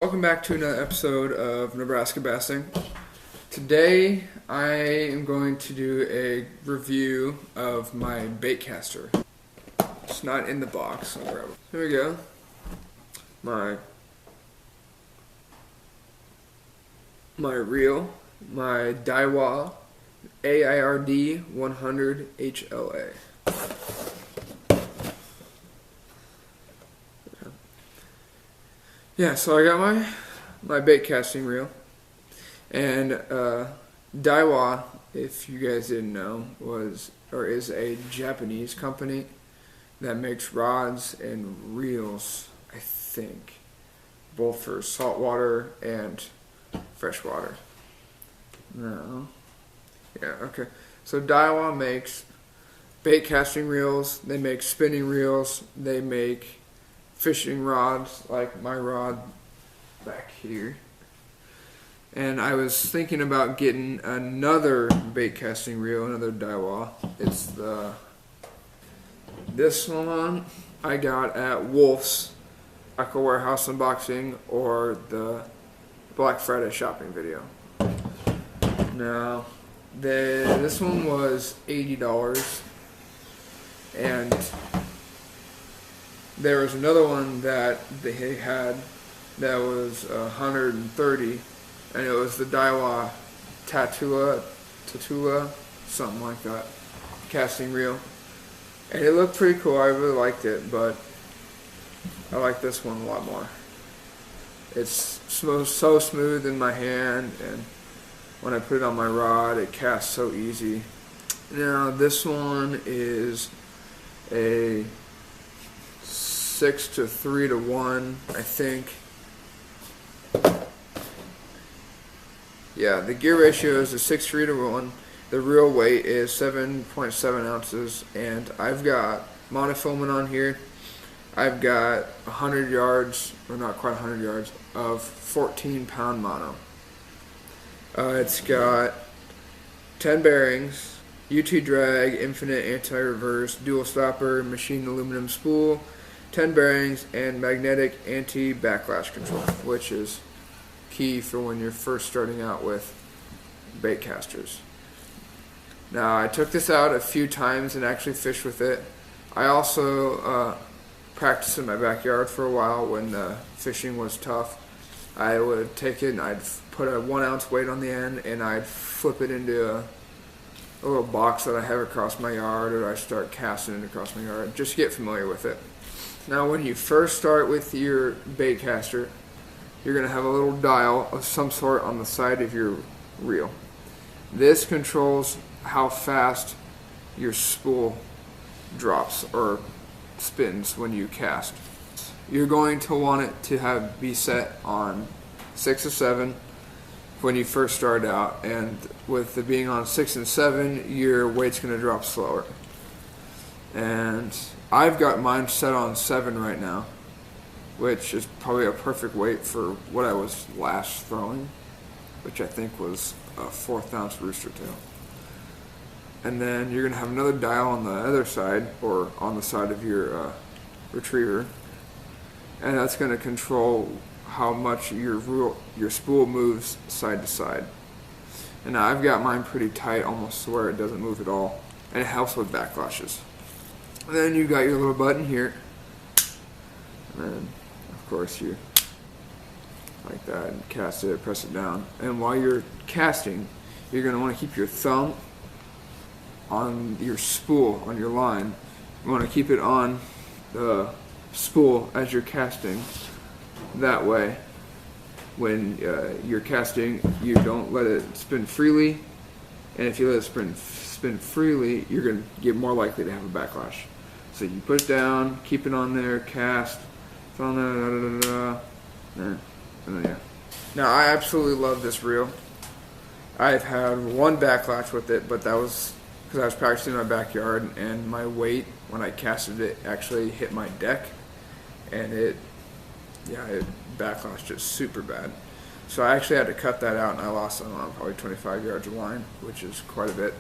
Welcome back to another episode of Nebraska Basting. Today I am going to do a review of my bait caster. It's not in the box. I'll grab it. Here we go. My reel, my Daiwa AIRD 100 HLA. Yeah, so I got my bait casting reel, and Daiwa, if you guys didn't know, is a Japanese company that makes rods and reels, I think, both for saltwater and freshwater. No. Yeah, okay. So Daiwa makes bait casting reels, they make spinning reels, they make fishing rods like my rod back here. And I was thinking about getting another bait casting reel, another Daiwa. It's this one I got at Wolf's Aqua Warehouse unboxing or the Black Friday shopping video. Now, this one was $80, and there was another one that they had that was $130, and it was the Daiwa Tatula, something like that, casting reel. And it looked pretty cool. I really liked it, but I like this one a lot more. It's so smooth in my hand, and when I put it on my rod, it casts so easy. Now, this one is a 6 to 3 to 1, I think. Yeah, the gear ratio is a 6-3 to 1. The real weight is 7.7 ounces, and I've got monofilament on here. I've got 100 yards, or not quite 100 yards, of 14-pound mono. It's got 10 bearings, UT drag, infinite anti-reverse, dual stopper, machined aluminum spool, 10 bearings, and magnetic anti-backlash control, which is key for when you're first starting out with bait casters. Now, I took this out a few times and actually fished with it. I also practiced in my backyard for a while when fishing was tough. I would take it and I'd put a 1 ounce weight on the end, and I'd flip it into a little box that I have across my yard, or I start casting it across my yard just to get familiar with it. Now, when you first start with your bait caster, you're going to have a little dial of some sort on the side of your reel. This controls how fast your spool drops or spins when you cast. You're going to want it to be set on 6 or 7 when you first start out, and with it being on 6 and 7, your weight's going to drop slower. And I've got mine set on 7 right now, which is probably a perfect weight for what I was last throwing, which I think was a 1/4 ounce rooster tail. And then you're going to have another dial on the other side, or on the side of your retriever, and that's going to control how much your spool moves side to side. And now I've got mine pretty tight, almost to where it doesn't move at all, and it helps with backlashes. And then you got your little button here, and of course you like that, and cast it, press it down. And while you're casting, you're going to want to keep your thumb on your spool, on your line. You want to keep it on the spool as you're casting. That way, when you're casting, you don't let it spin freely, and if you let it spin freely, you're going to get more likely to have a backlash. So you put it down, keep it on there, cast, it's on there, and then yeah. Now, I absolutely love this reel. I've had one backlash with it, but that was because I was practicing in my backyard, and my weight when I casted it actually hit my deck, and it backlashed just super bad. So I actually had to cut that out, and I lost, I don't know, probably 25 yards of line, which is quite a bit.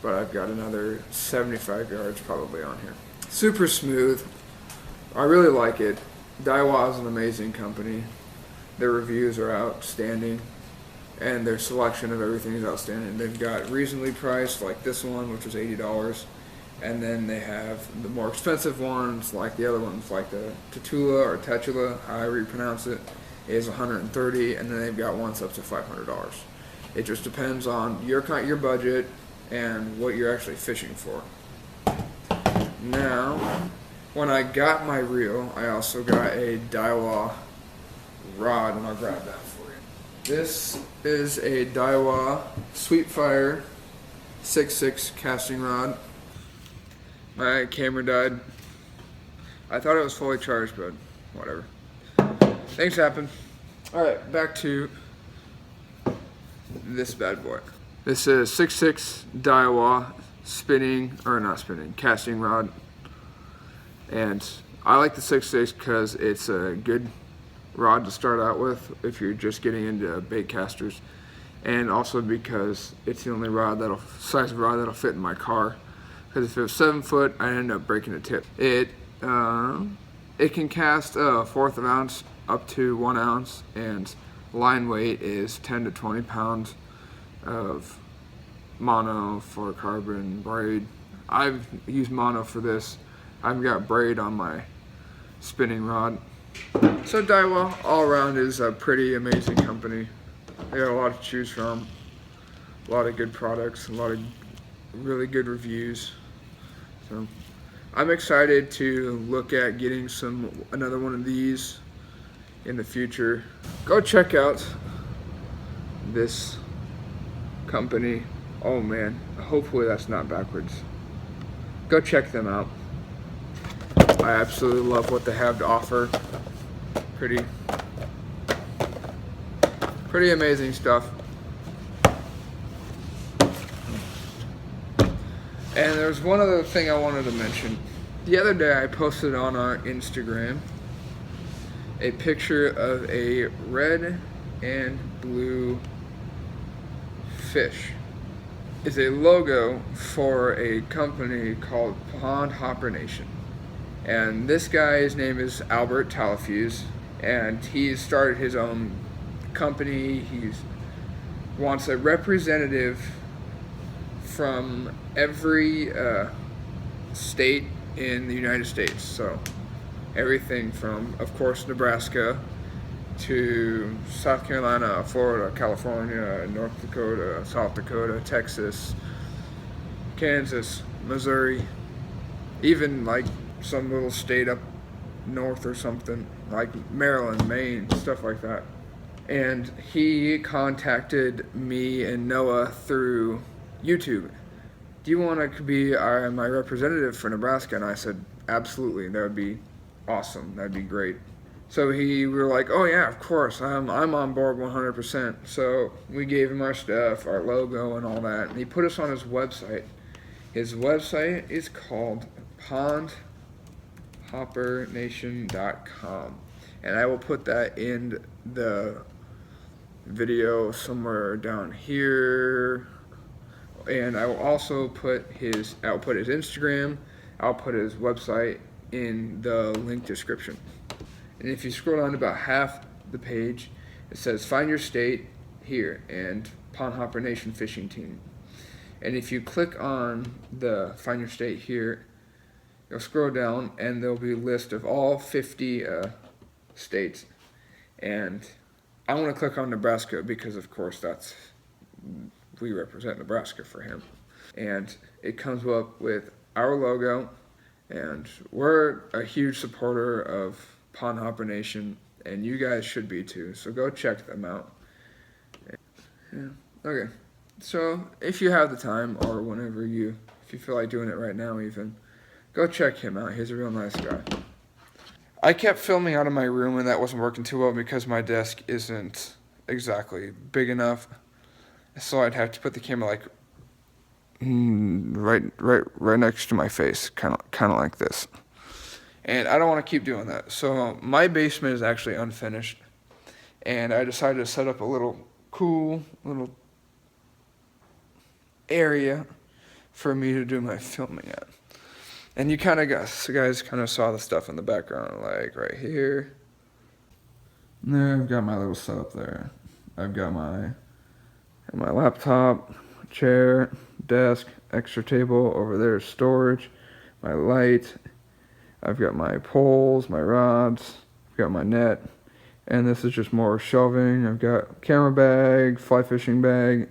But I've got another 75 yards probably on here. Super smooth. I really like it. Daiwa is an amazing company. Their reviews are outstanding, and their selection of everything is outstanding. They've got reasonably priced, like this one, which was $80, and then they have the more expensive ones, like the other ones, like the Tatula or Tetula, however you pronounce it, is $130, and then they've got ones up to $500. It just depends on your budget and what you're actually fishing for. Now, when I got my reel, I also got a Daiwa rod, and I'll grab that for you. This is a Daiwa Sweetfire 6.6 casting rod. My camera died. I thought it was fully charged, but whatever. Things happen. Alright, back to this bad boy. This is 6.6 Daiwa casting rod. And I like the 6.6 because it's a good rod to start out with if you're just getting into bait casters, and also because it's the only size of rod that'll fit in my car. Because if it was 7 foot, I'd end up breaking a tip. It can cast a 1/4 of an ounce up to 1 ounce, and line weight is 10 to 20 pounds of mono, fluorocarbon, braid. I've used mono for this. I've got braid on my spinning rod. So Daiwa all around is a pretty amazing company. They got a lot to choose from, a lot of good products, a lot of really good reviews. So I'm excited to look at getting another one of these in the future. Go check out this company. Oh man, hopefully that's not backwards. Go check them out. I absolutely love what they have to offer. Pretty amazing stuff. And there's one other thing I wanted to mention. The other day I posted on our Instagram a picture of a red and blue fish. It's a logo for a company called Pond Hopper Nation. And this guy's name is Albert Talafuse, and he's started his own company. He wants a representative from every state in the United States. So everything from, of course, Nebraska to South Carolina, Florida, California, North Dakota, South Dakota, Texas, Kansas, Missouri, even like some little state up north or something, like Maryland, Maine, stuff like that. And he contacted me and Noah through YouTube. Do you want to be my representative for Nebraska? And I said, absolutely, that would be awesome, that'd be great. So we were like, oh yeah, of course, I'm on board 100%. So we gave him our stuff, our logo and all that, and he put us on his website. His website is called pondhoppernation.com, and I will put that in the video somewhere down here, and I will also put his Instagram, I'll put his website in the link description. And if you scroll down to about half the page, it says find your state here and Pond Hopper Nation fishing team. And if you click on the find your state here, you'll scroll down and there'll be a list of all 50 states. And I want to click on Nebraska because, of course, we represent Nebraska for him. And it comes up with our logo, and we're a huge supporter of Pond Hopper Nation, and you guys should be too. So go check them out. Yeah. Okay. So if you have the time, or if you feel like doing it right now even, go check him out. He's a real nice guy. I kept filming out of my room, and that wasn't working too well because my desk isn't exactly big enough. So I'd have to put the camera like right next to my face, kind of like this. And I don't want to keep doing that. So my basement is actually unfinished, and I decided to set up a little cool little area for me to do my filming at. And you guys kind of saw the stuff in the background, like right here. And there I've got my little setup there. I've got my laptop, chair, desk, extra table. Over there is storage, my light. I've got my poles, my rods. I've got my net. And this is just more shelving. I've got camera bag, fly fishing bag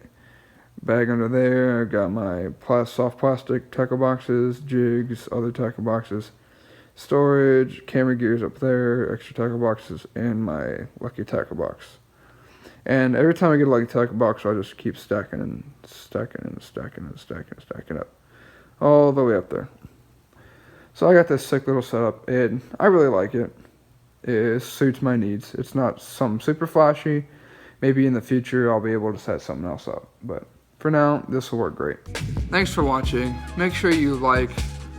under there. I've got my soft plastic tackle boxes, jigs, other tackle boxes, storage, camera gears up there, extra tackle boxes, and my lucky tackle box. And every time I get a lucky tackle box, I just keep stacking up all the way up there. So I got this sick little setup, and I really like it. It suits my needs. It's not something super flashy. Maybe in the future I'll be able to set something else up, but for now, this will work great. Thanks for watching. Make sure you like,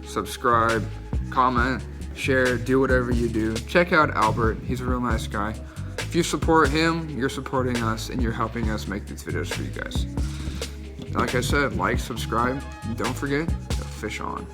subscribe, comment, share, do whatever you do. Check out Albert. He's a real nice guy. If you support him, you're supporting us, and you're helping us make these videos for you guys. Like I said, like, subscribe, and don't forget to fish on.